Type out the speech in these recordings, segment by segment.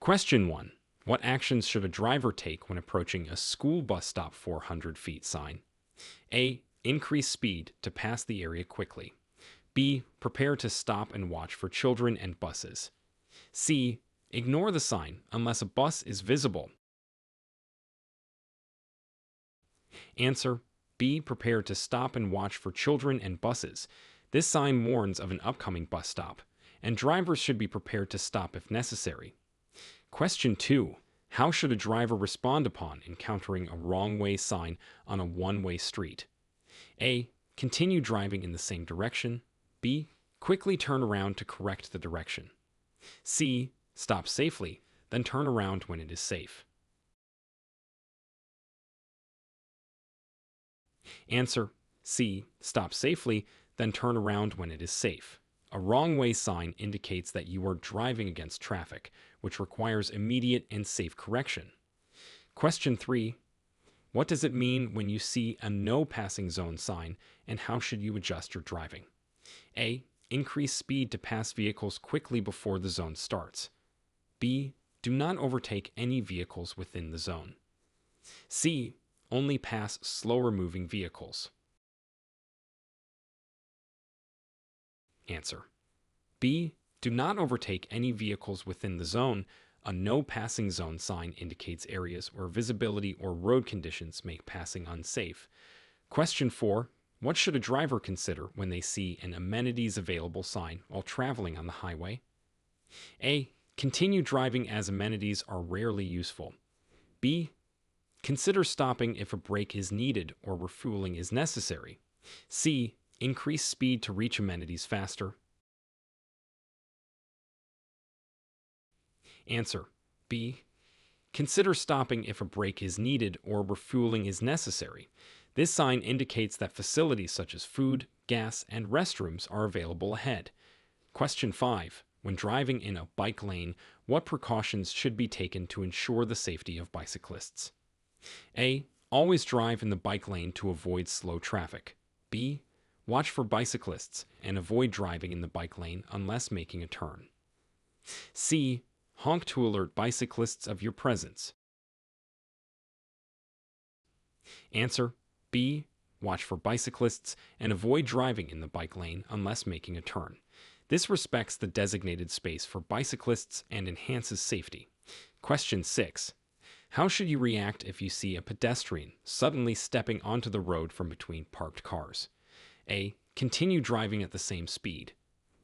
Question 1. What actions should a driver take when approaching a school bus stop 400 feet sign? A. Increase speed to pass the area quickly. B. Prepare to stop and watch for children and buses. C. Ignore the sign unless a bus is visible. Answer. B. Prepare to stop and watch for children and buses. This sign warns of an upcoming bus stop, and drivers should be prepared to stop if necessary. Question 2. How should a driver respond upon encountering a wrong-way sign on a one-way street? A. Continue driving in the same direction. B. Quickly turn around to correct the direction. C. Stop safely, then turn around when it is safe. Answer. C. Stop safely, then turn around when it is safe. A wrong-way sign indicates that you are driving against traffic, which requires immediate and safe correction. Question 3. What does it mean when you see a no passing zone sign, and how should you adjust your driving? A. Increase speed to pass vehicles quickly before the zone starts. B. Do not overtake any vehicles within the zone. C. Only pass slower moving vehicles. Answer. B. Do not overtake any vehicles within the zone. A no passing zone sign indicates areas where visibility or road conditions make passing unsafe. Question 4. What should a driver consider when they see an amenities available sign while traveling on the highway? A. Continue driving as amenities are rarely useful. B. Consider stopping if a break is needed or refueling is necessary. C. Increase speed to reach amenities faster. Answer. B. Consider stopping if a break is needed or refueling is necessary. This sign indicates that facilities such as food, gas, and restrooms are available ahead. Question 5. When driving in a bike lane, what precautions should be taken to ensure the safety of bicyclists? A. Always drive in the bike lane to avoid slow traffic. B. Watch for bicyclists and avoid driving in the bike lane unless making a turn. C. Honk to alert bicyclists of your presence. Answer. B. Watch for bicyclists and avoid driving in the bike lane unless making a turn. This respects the designated space for bicyclists and enhances safety. Question 6. How should you react if you see a pedestrian suddenly stepping onto the road from between parked cars? A. Continue driving at the same speed.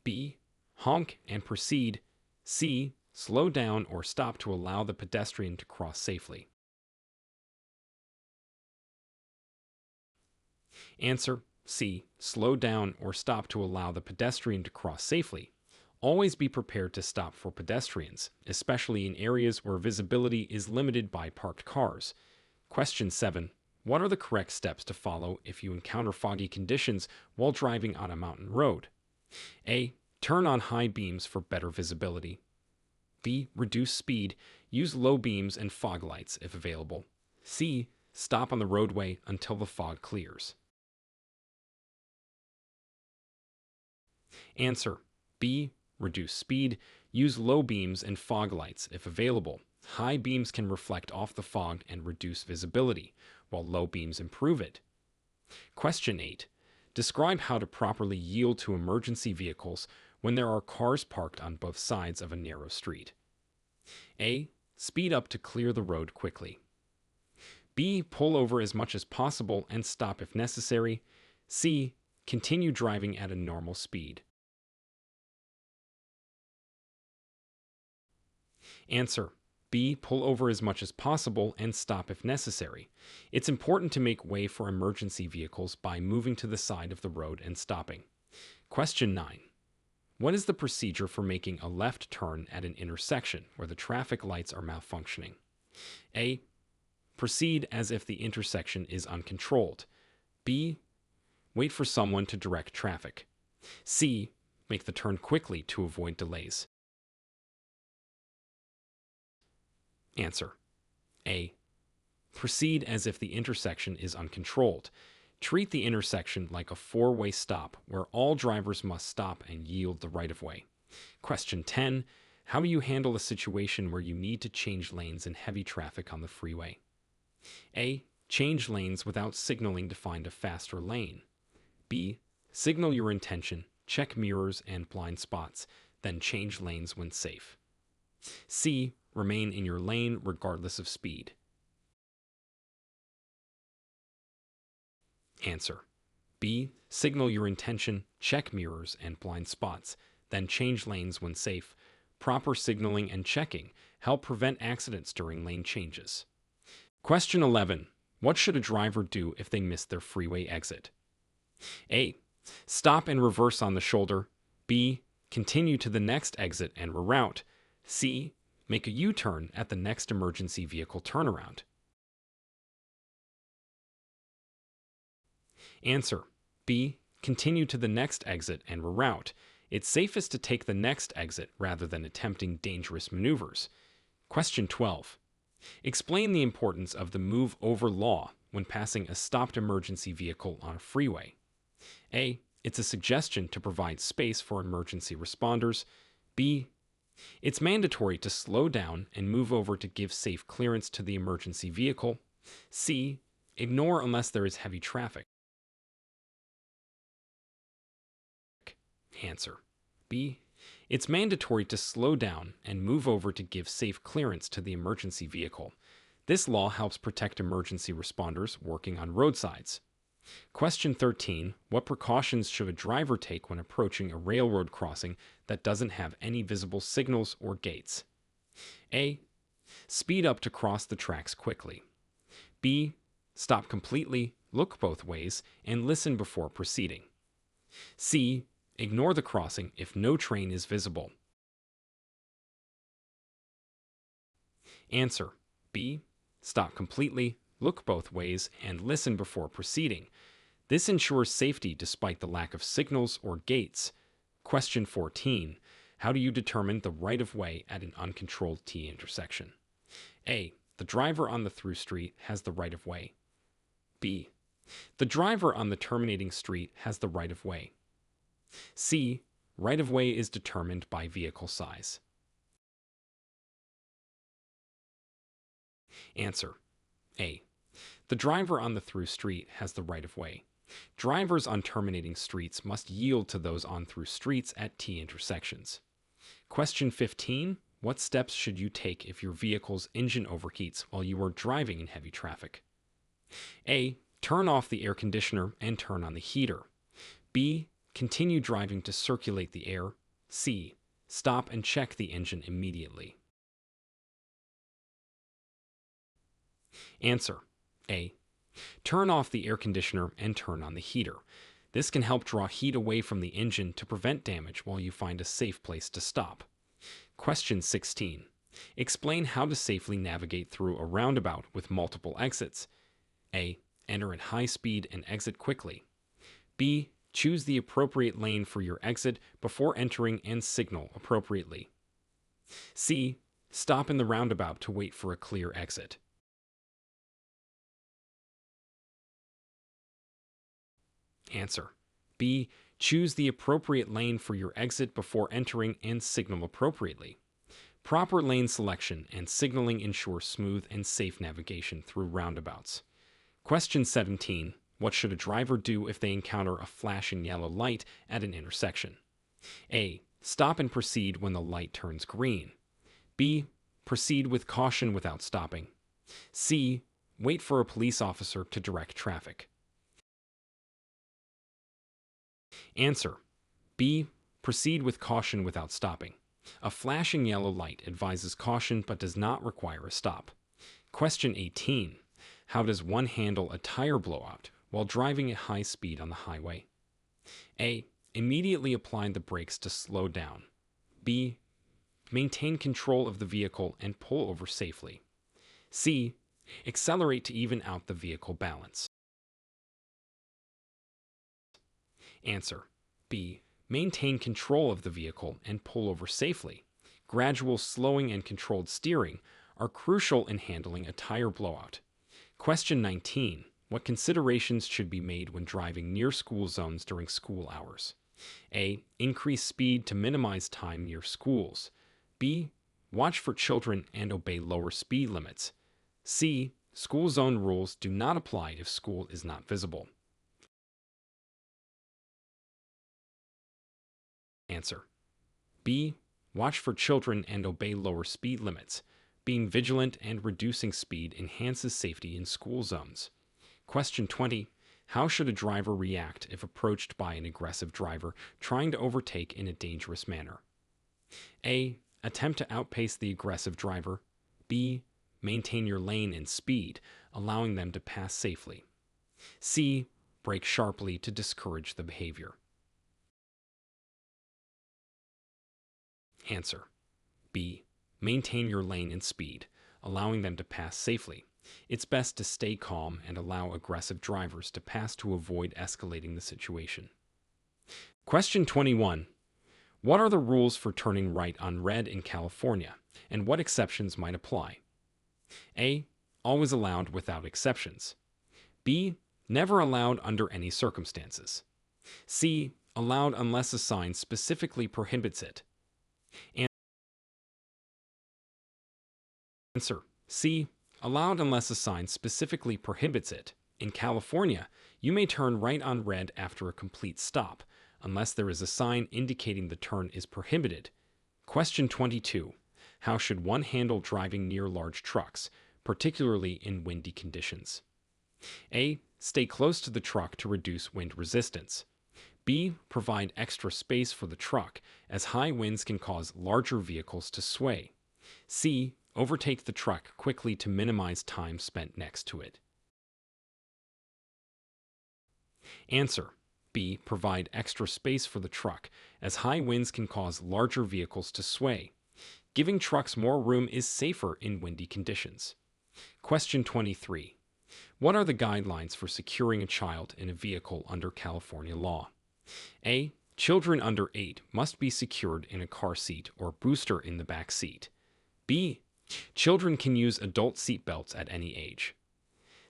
B. Honk and proceed. C. Slow down or stop to allow the pedestrian to cross safely. Answer. C. Slow down or stop to allow the pedestrian to cross safely. Always be prepared to stop for pedestrians, especially in areas where visibility is limited by parked cars. Question 7. What are the correct steps to follow if you encounter foggy conditions while driving on a mountain road? A. Turn on high beams for better visibility. B. Reduce speed. Use low beams and fog lights if available. C. Stop on the roadway until the fog clears. Answer. B. Reduce speed. Use low beams and fog lights if available. High beams can reflect off the fog and reduce visibility, while low beams improve it. Question 8. Describe how to properly yield to emergency vehicles when there are cars parked on both sides of a narrow street. A. Speed up to clear the road quickly. B. Pull over as much as possible and stop if necessary. C. Continue driving at a normal speed. Answer. B. Pull over as much as possible and stop if necessary. It's important to make way for emergency vehicles by moving to the side of the road and stopping. Question 9. What is the procedure for making a left turn at an intersection where the traffic lights are malfunctioning? A. Proceed as if the intersection is uncontrolled. B. Wait for someone to direct traffic. C. Make the turn quickly to avoid delays. Answer. A. Proceed as if the intersection is uncontrolled. Treat the intersection like a four-way stop where all drivers must stop and yield the right-of-way. Question 10. How do you handle a situation where you need to change lanes in heavy traffic on the freeway? A. Change lanes without signaling to find a faster lane. B. Signal your intention, check mirrors and blind spots, then change lanes when safe. C. Remain in your lane regardless of speed. Answer. B. Signal your intention, check mirrors and blind spots, then change lanes when safe. Proper signaling and checking help prevent accidents during lane changes. Question 11. What should a driver do if they miss their freeway exit? A. Stop and reverse on the shoulder. B. Continue to the next exit and reroute. C. Make a U-turn at the next emergency vehicle turnaround. Answer. B. Continue to the next exit and reroute. It's safest to take the next exit rather than attempting dangerous maneuvers. Question 12. Explain the importance of the move over law when passing a stopped emergency vehicle on a freeway. A. It's a suggestion to provide space for emergency responders. B. It's mandatory to slow down and move over to give safe clearance to the emergency vehicle. C. Ignore unless there is heavy traffic. Answer. B. It's mandatory to slow down and move over to give safe clearance to the emergency vehicle. This law helps protect emergency responders working on roadsides. Question 13. What precautions should a driver take when approaching a railroad crossing that doesn't have any visible signals or gates? A. Speed up to cross the tracks quickly. B. Stop completely, look both ways, and listen before proceeding. C. Ignore the crossing if no train is visible. Answer. B. Stop completely, look both ways, and listen before proceeding. This ensures safety despite the lack of signals or gates. Question 14. How do you determine the right-of-way at an uncontrolled T intersection? A. The driver on the through street has the right-of-way. B. The driver on the terminating street has the right-of-way. C. Right-of-way is determined by vehicle size. Answer. A. The driver on the through street has the right-of-way. Drivers on terminating streets must yield to those on through streets at T intersections. Question 15. What steps should you take if your vehicle's engine overheats while you are driving in heavy traffic? A. Turn off the air conditioner and turn on the heater. B. Continue driving to circulate the air. C. Stop and check the engine immediately. Answer. A. Turn off the air conditioner and turn on the heater. This can help draw heat away from the engine to prevent damage while you find a safe place to stop. Question 16. Explain how to safely navigate through a roundabout with multiple exits. A. Enter at high speed and exit quickly. B. Choose the appropriate lane for your exit before entering and signal appropriately. C. Stop in the roundabout to wait for a clear exit. Answer. B. Choose the appropriate lane for your exit before entering and signal appropriately. Proper lane selection and signaling ensure smooth and safe navigation through roundabouts. Question 17. What should a driver do if they encounter a flashing yellow light at an intersection? A. Stop and proceed when the light turns green. B. Proceed with caution without stopping. C. Wait for a police officer to direct traffic. Answer. B. Proceed with caution without stopping. A flashing yellow light advises caution but does not require a stop. Question 18. How does one handle a tire blowout while driving at high speed on the highway? A. Immediately apply the brakes to slow down. B. Maintain control of the vehicle and pull over safely. C. Accelerate to even out the vehicle balance. Answer. B. Maintain control of the vehicle and pull over safely. Gradual slowing and controlled steering are crucial in handling a tire blowout. Question 19. What considerations should be made when driving near school zones during school hours? A. Increase speed to minimize time near schools. B. Watch for children and obey lower speed limits. C. School zone rules do not apply if school is not visible. Answer. B. Watch for children and obey lower speed limits. Being vigilant and reducing speed enhances safety in school zones. Question 20. How should a driver react if approached by an aggressive driver trying to overtake in a dangerous manner? A. Attempt to outpace the aggressive driver. B. Maintain your lane and speed, allowing them to pass safely. C. Brake sharply to discourage the behavior. Answer. B. Maintain your lane and speed, allowing them to pass safely. It's best to stay calm and allow aggressive drivers to pass to avoid escalating the situation. Question 21. What are the rules for turning right on red in California, and what exceptions might apply? A. Always allowed without exceptions. B. Never allowed under any circumstances. C. Allowed unless a sign specifically prohibits it. Answer. C. Allowed unless a sign specifically prohibits it. In California, you may turn right on red after a complete stop, unless there is a sign indicating the turn is prohibited. Question 22. How should one handle driving near large trucks, particularly in windy conditions? A. Stay close to the truck to reduce wind resistance. B. Provide extra space for the truck, as high winds can cause larger vehicles to sway. C. Overtake the truck quickly to minimize time spent next to it. Answer. B. Provide extra space for the truck, as high winds can cause larger vehicles to sway. Giving trucks more room is safer in windy conditions. Question 23. What are the guidelines for securing a child in a vehicle under California law? A. Children under 8 must be secured in a car seat or booster in the back seat. B. Children can use adult seat belts at any age.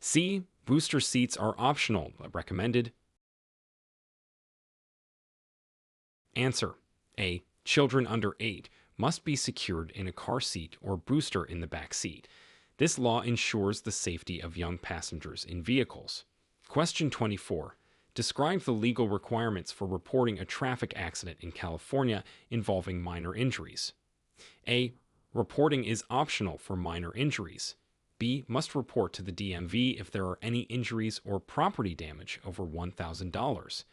C. Booster seats are optional but recommended. Answer. A. Children under 8 must be secured in a car seat or booster in the back seat. This law ensures the safety of young passengers in vehicles. Question 24. Describe the legal requirements for reporting a traffic accident in California involving minor injuries. A. Reporting is optional for minor injuries. B. Must report to the DMV if there are any injuries or property damage over $1,000.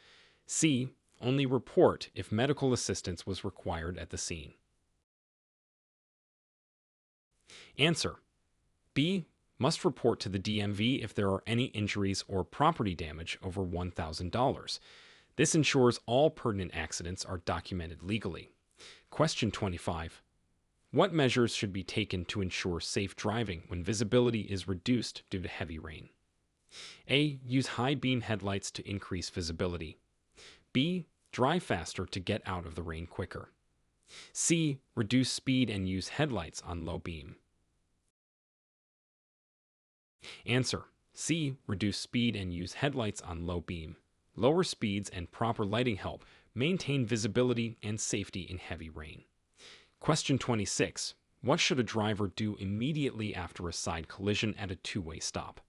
C. Only report if medical assistance was required at the scene. Answer. B. Must report to the DMV if there are any injuries or property damage over $1,000. This ensures all pertinent accidents are documented legally. Question 25. What measures should be taken to ensure safe driving when visibility is reduced due to heavy rain? A. Use high beam headlights to increase visibility. B. Drive faster to get out of the rain quicker. C. Reduce speed and use headlights on low beam. Answer. C. Reduce speed and use headlights on low beam. Lower speeds and proper lighting help maintain visibility and safety in heavy rain. Question 26. What should a driver do immediately after a side collision at a two-way stop?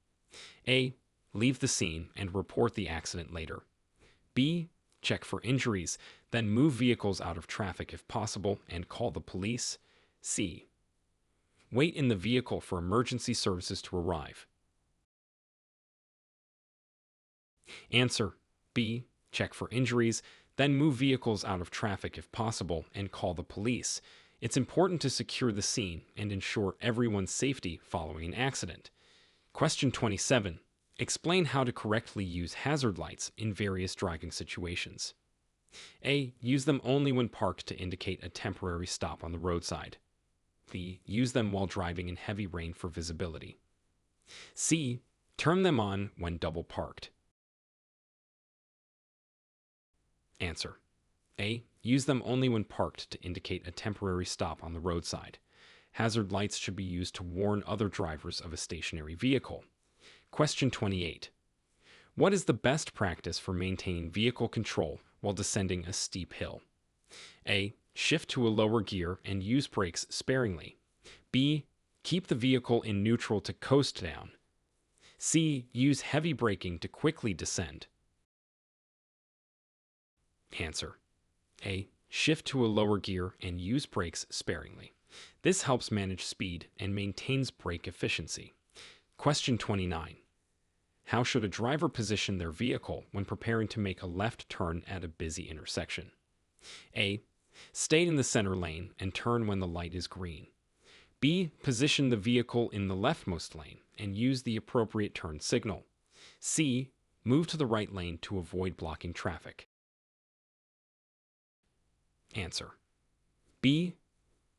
A. Leave the scene and report the accident later. B. Check for injuries, then move vehicles out of traffic if possible and call the police. C. Wait in the vehicle for emergency services to arrive. Answer. B. Check for injuries, then move vehicles out of traffic if possible and call the police. It's important to secure the scene and ensure everyone's safety following an accident. Question 27. Explain how to correctly use hazard lights in various driving situations. A. Use them only when parked to indicate a temporary stop on the roadside. B. Use them while driving in heavy rain for visibility. C. Turn them on when double parked. Answer. A. Use them only when parked to indicate a temporary stop on the roadside. Hazard lights should be used to warn other drivers of a stationary vehicle. Question 28. What is the best practice for maintaining vehicle control while descending a steep hill? A. Shift to a lower gear and use brakes sparingly. B. Keep the vehicle in neutral to coast down. C. Use heavy braking to quickly descend. Answer: A. Shift to a lower gear and use brakes sparingly. This helps manage speed and maintains brake efficiency. Question 29. How should a driver position their vehicle when preparing to make a left turn at a busy intersection? A. Stay in the center lane and turn when the light is green. B. Position the vehicle in the leftmost lane and use the appropriate turn signal. C. Move to the right lane to avoid blocking traffic. Answer: B.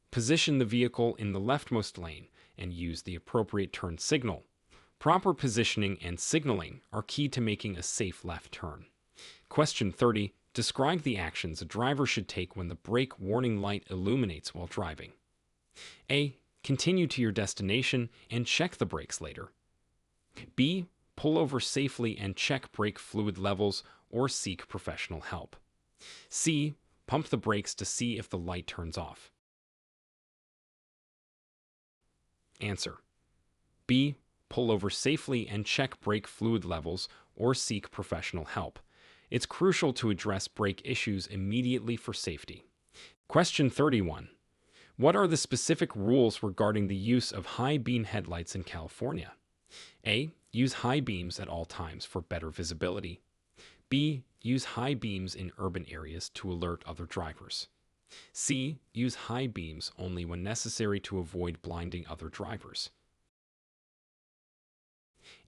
Position the vehicle in the leftmost lane and use the appropriate turn signal. Proper positioning and signaling are key to making a safe left turn. Question 30. Describe the actions a driver should take when the brake warning light illuminates while driving. A. Continue to your destination and check the brakes later. B. Pull over safely and check brake fluid levels or seek professional help. C. Pump the brakes to see if the light turns off. Answer: B. Pull over safely and check brake fluid levels or seek professional help. It's crucial to address brake issues immediately for safety. Question 31. What are the specific rules regarding the use of high beam headlights in California? A. Use high beams at all times for better visibility. B. Use high beams in urban areas to alert other drivers. C. Use high beams only when necessary to avoid blinding other drivers.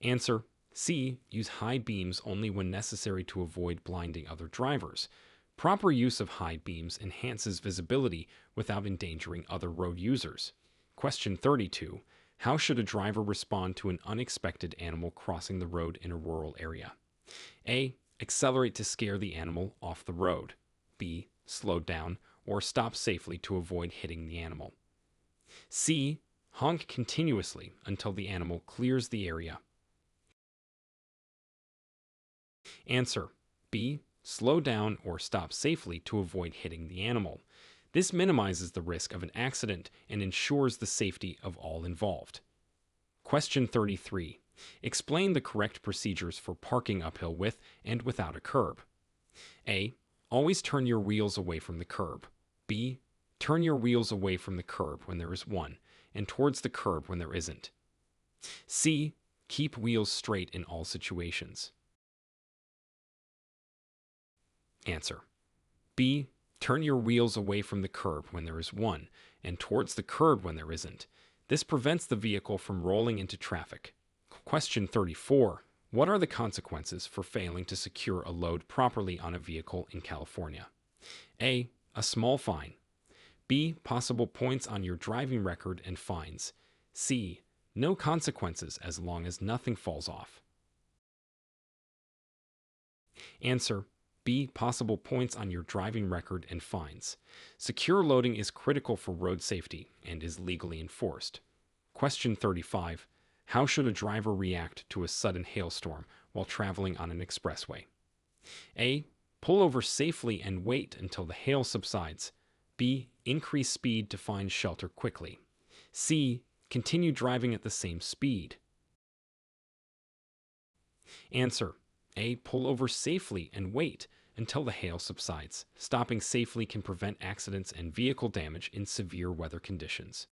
Answer: C. Use high beams only when necessary to avoid blinding other drivers. Proper use of high beams enhances visibility without endangering other road users. Question 32. How should a driver respond to an unexpected animal crossing the road in a rural area? A. Accelerate to scare the animal off the road. B. Slow down or stop safely to avoid hitting the animal. C. Honk continuously until the animal clears the area. Answer: B. Slow down or stop safely to avoid hitting the animal. This minimizes the risk of an accident and ensures the safety of all involved. Question 33. Explain the correct procedures for parking uphill with and without a curb. A. Always turn your wheels away from the curb. B. Turn your wheels away from the curb when there is one, and towards the curb when there isn't. C. Keep wheels straight in all situations. Answer: B. Turn your wheels away from the curb when there is one, and towards the curb when there isn't. This prevents the vehicle from rolling into traffic. Question 34. What are the consequences for failing to secure a load properly on a vehicle in California? A. A small fine. B. Possible points on your driving record and fines. C. No consequences as long as nothing falls off. Answer: B. Possible points on your driving record and fines. Secure loading is critical for road safety and is legally enforced. Question 35. How should a driver react to a sudden hailstorm while traveling on an expressway? A. Pull over safely and wait until the hail subsides. B. Increase speed to find shelter quickly. C. Continue driving at the same speed. Answer: A. Pull over safely and wait until the hail subsides. Stopping safely can prevent accidents and vehicle damage in severe weather conditions.